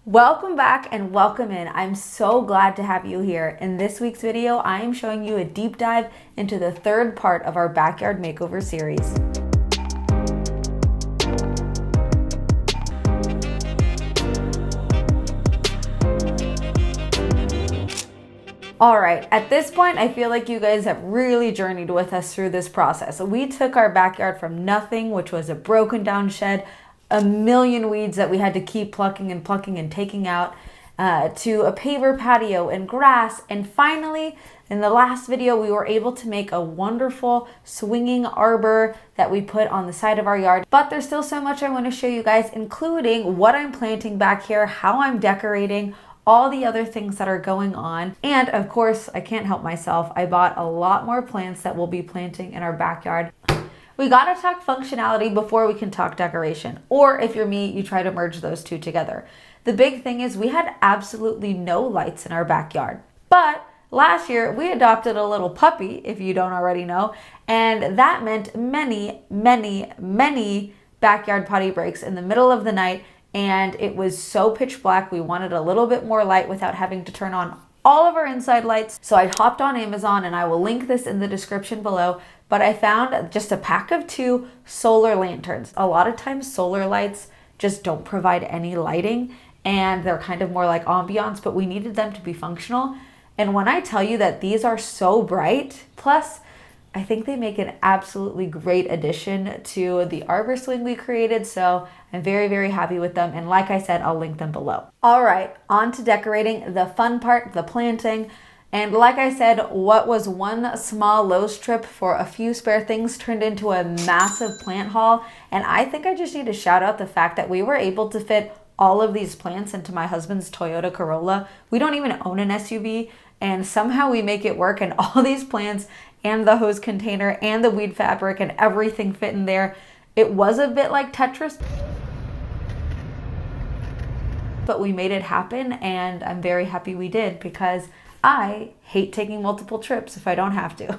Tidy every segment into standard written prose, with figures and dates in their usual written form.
Welcome back and welcome in. I'm so glad to have you here. In this week's video, I am showing you a deep dive into the third part of our Backyard Makeover Series. All right, at this point, I feel like you guys have really journeyed with us through this process. We took our backyard from nothing, which was a broken down shed, a million weeds that we had to keep plucking and taking out, to a paver patio and grass. And finally, in the last video, we were able to make a wonderful swinging arbor that we put on the side of our yard. But there's still so much I want to show you guys, including what I'm planting back here, how I'm decorating, all the other things that are going on. And of course, I can't help myself. I bought a lot more plants that we'll be planting in our backyard. We gotta talk functionality before we can talk decoration. Or if you're me, you try to merge those two together. The big thing is we had absolutely no lights in our backyard. But last year we adopted a little puppy, if you don't already know, and that meant many backyard potty breaks in the middle of the night, and it was so pitch black. We wanted a little bit more light without having to turn on all of our inside lights. So I hopped on Amazon, and I will link this in the description below, but I found just a pack of 2 solar lanterns. A lot of times solar lights just don't provide any lighting, and they're kind of more like ambiance, but we needed them to be functional. And when I tell you that these are so bright, plus I think they make an absolutely great addition to the arbor swing we created. So I'm very happy with them. And like I said, I'll link them below. All right, on to decorating, the fun part, the planting. And like I said, what was one small Lowe's trip for a few spare things turned into a massive plant haul. And I think I just need to shout out the fact that we were able to fit all of these plants into my husband's Toyota Corolla. We don't even own an SUV, and somehow we make it work, and all these plants and the hose container and the weed fabric and everything fit in there. It was a bit like Tetris, but we made it happen, and I'm very happy we did, because I hate taking multiple trips if I don't have to.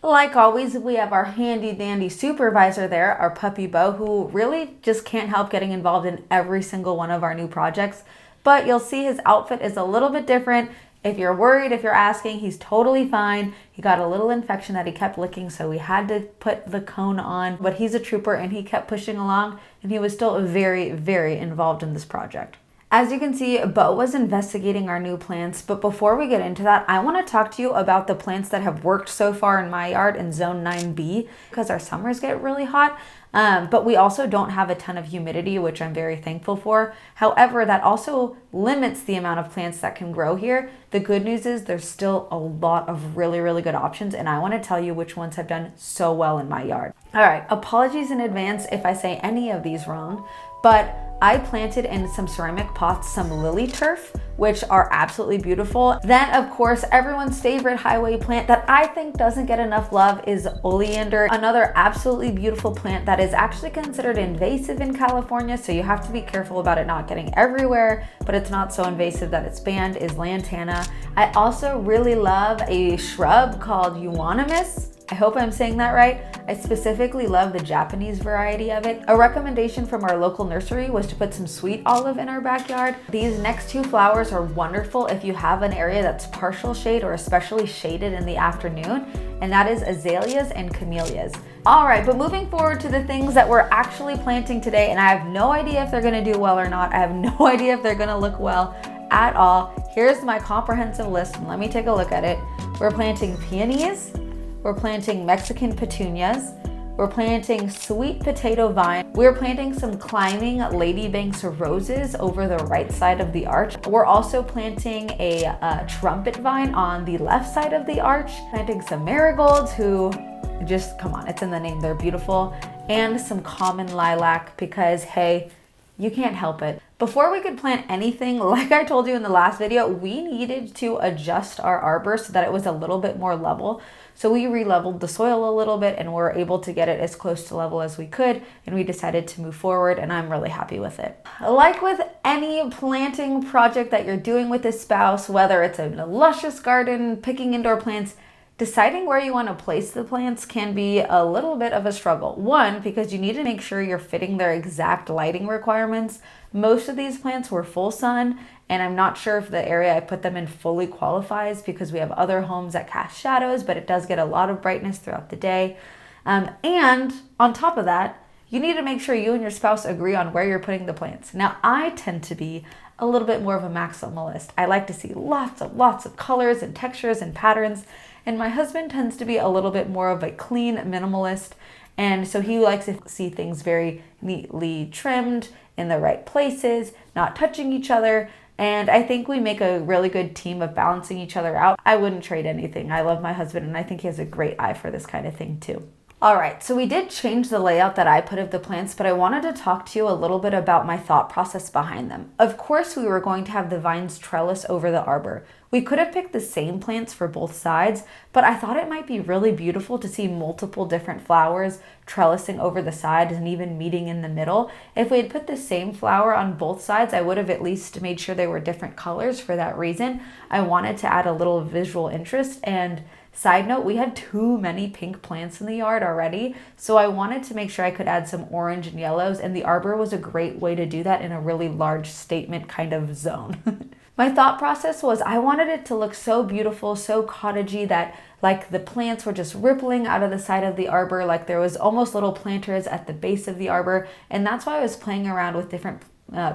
Like always, we have our handy dandy supervisor there, our puppy Bo, who really just can't help getting involved in every single one of our new projects. But you'll see his outfit is a little bit different. If you're worried, if you're asking, he's totally fine. He got a little infection that he kept licking, so we had to put the cone on. But he's a trooper, and he kept pushing along, and he was still very involved in this project. As you can see, Bo was investigating our new plants, but before we get into that, I want to talk to you about the plants that have worked so far in my yard in Zone 9B, because our summers get really hot, but we also don't have a ton of humidity, which I'm very thankful for. However, that also limits the amount of plants that can grow here. The good news is there's still a lot of really good options, and I want to tell you which ones have done so well in my yard. All right, apologies in advance if I say any of these wrong, but I planted in some ceramic pots some lily turf, which are absolutely beautiful. Then, of course, everyone's favorite highway plant that I think doesn't get enough love is oleander, another absolutely beautiful plant that is actually considered invasive in California, so you have to be careful about it not getting everywhere, but it's not so invasive that it's banned, is lantana. I also really love a shrub called euonymus. I hope I'm saying that right. I specifically love the Japanese variety of it. A recommendation from our local nursery was to put some sweet olive in our backyard. These next 2 flowers are wonderful if you have an area that's partial shade or especially shaded in the afternoon, and that is azaleas and camellias. All right, but moving forward to the things that we're actually planting today, and I have no idea if they're gonna do well or not. I have no idea if they're gonna look well at all. Here's my comprehensive list, and let me take a look at it. We're planting peonies, we're planting Mexican petunias, we're planting sweet potato vine, we're planting some climbing ladybanks roses over the right side of the arch. We're also planting a trumpet vine on the left side of the arch, planting some marigolds, who just, come on, it's in the name, they're beautiful, and some common lilac, because hey, you can't help it. Before we could plant anything, like I told you in the last video, we needed to adjust our arbor so that it was a little bit more level. So we re-leveled the soil a little bit, and we're able to get it as close to level as we could, and we decided to move forward, and I'm really happy with it. Like with any planting project that you're doing with a spouse, whether it's a luscious garden, picking indoor plants, Deciding where you want to place the plants can be a little bit of a struggle. One, because you need to make sure you're fitting their exact lighting requirements. Most of these plants were full sun, and I'm not sure if the area I put them in fully qualifies because we have other homes that cast shadows, but it does get a lot of brightness throughout the day. And on top of that, you need to make sure you and your spouse agree on where you're putting the plants. Now, I tend to be a little bit more of a maximalist. I like to see lots of colors and textures and patterns. And my husband tends to be a little bit more of a clean minimalist. And so he likes to see things very neatly trimmed in the right places, not touching each other. And I think we make a really good team of balancing each other out. I wouldn't trade anything. I love my husband, and I think he has a great eye for this kind of thing too. All right, so we did change the layout that I put of the plants, but I wanted to talk to you a little bit about my thought process behind them. Of course, we were going to have the vines trellis over the arbor. We could have picked the same plants for both sides, but I thought it might be really beautiful to see multiple different flowers trellising over the sides and even meeting in the middle. If we had put the same flower on both sides, I would have at least made sure they were different colors for that reason. I wanted to add a little visual interest, and side note, we had too many pink plants in the yard already, so I wanted to make sure I could add some orange and yellows, and the arbor was a great way to do that in a really large statement kind of zone. My thought process was I wanted it to look so beautiful, so cottagey, that like the plants were just rippling out of the side of the arbor, like there was almost little planters at the base of the arbor, and that's why I was playing around with different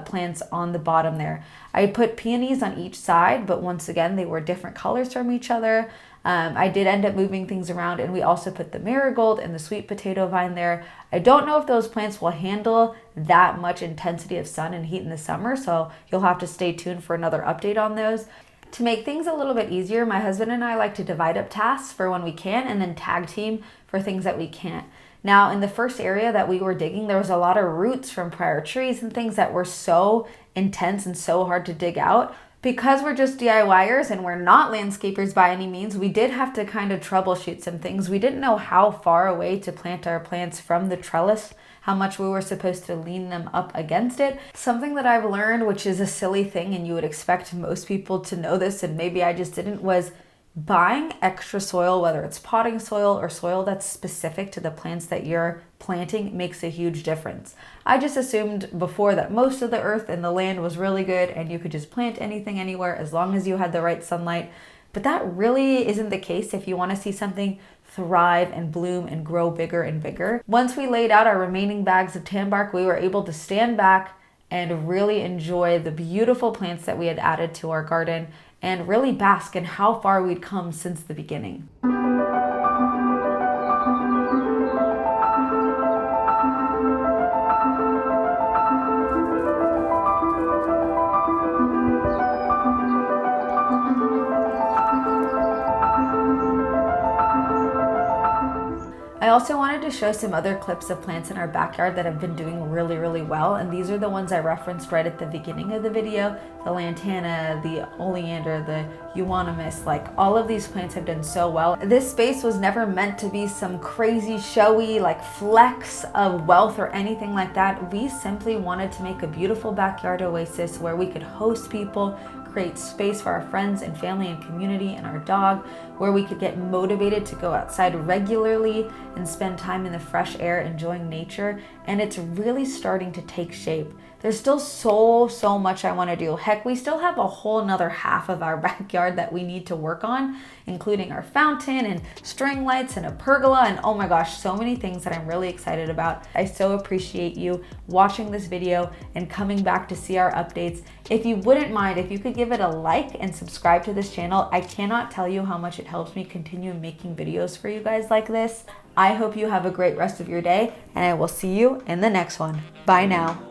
plants on the bottom there. I put peonies on each side, but once again, they were different colors from each other. I did end up moving things around, and we also put the marigold and the sweet potato vine there. I don't know if those plants will handle that much intensity of sun and heat in the summer, so you'll have to stay tuned for another update on those. To make things a little bit easier, my husband and I like to divide up tasks for when we can and then tag team for things that we can't. Now, in the first area that we were digging, there was a lot of roots from prior trees and things that were so intense and so hard to dig out. Because we're just DIYers and we're not landscapers by any means, we did have to kind of troubleshoot some things. We didn't know how far away to plant our plants from the trellis, how much we were supposed to lean them up against it. Something that I've learned, which is a silly thing, and you would expect most people to know this, and maybe I just didn't, was buying extra soil, whether it's potting soil or soil that's specific to the plants that you're planting, makes a huge difference. I just assumed before that most of the earth and the land was really good and you could just plant anything anywhere as long as you had the right sunlight. But that really isn't the case if you want to see something thrive and bloom and grow bigger and bigger. Once we laid out our remaining bags of tan bark, we were able to stand back and really enjoy the beautiful plants that we had added to our garden and really bask in how far we'd come since the beginning. I also wanted to show some other clips of plants in our backyard that have been doing really well, and these are the ones I referenced right at the beginning of the video. The lantana, the oleander, the euonymus, like all of these plants have done so well. This space was never meant to be some crazy showy like flex of wealth or anything like that. We simply wanted to make a beautiful backyard oasis where we could host people, create space for our friends and family and community and our dog, where we could get motivated to go outside regularly and spend time in the fresh air enjoying nature. And it's really starting to take shape. There's still so much I want to do. Heck, we still have a whole nother half of our backyard that we need to work on, including our fountain and string lights and a pergola, and oh my gosh, so many things that I'm really excited about. I so appreciate you watching this video and coming back to see our updates. If you wouldn't mind, if you could give it a like and subscribe to this channel, I cannot tell you how much it helps me continue making videos for you guys like this. I hope you have a great rest of your day, and I will see you in the next one. Bye now.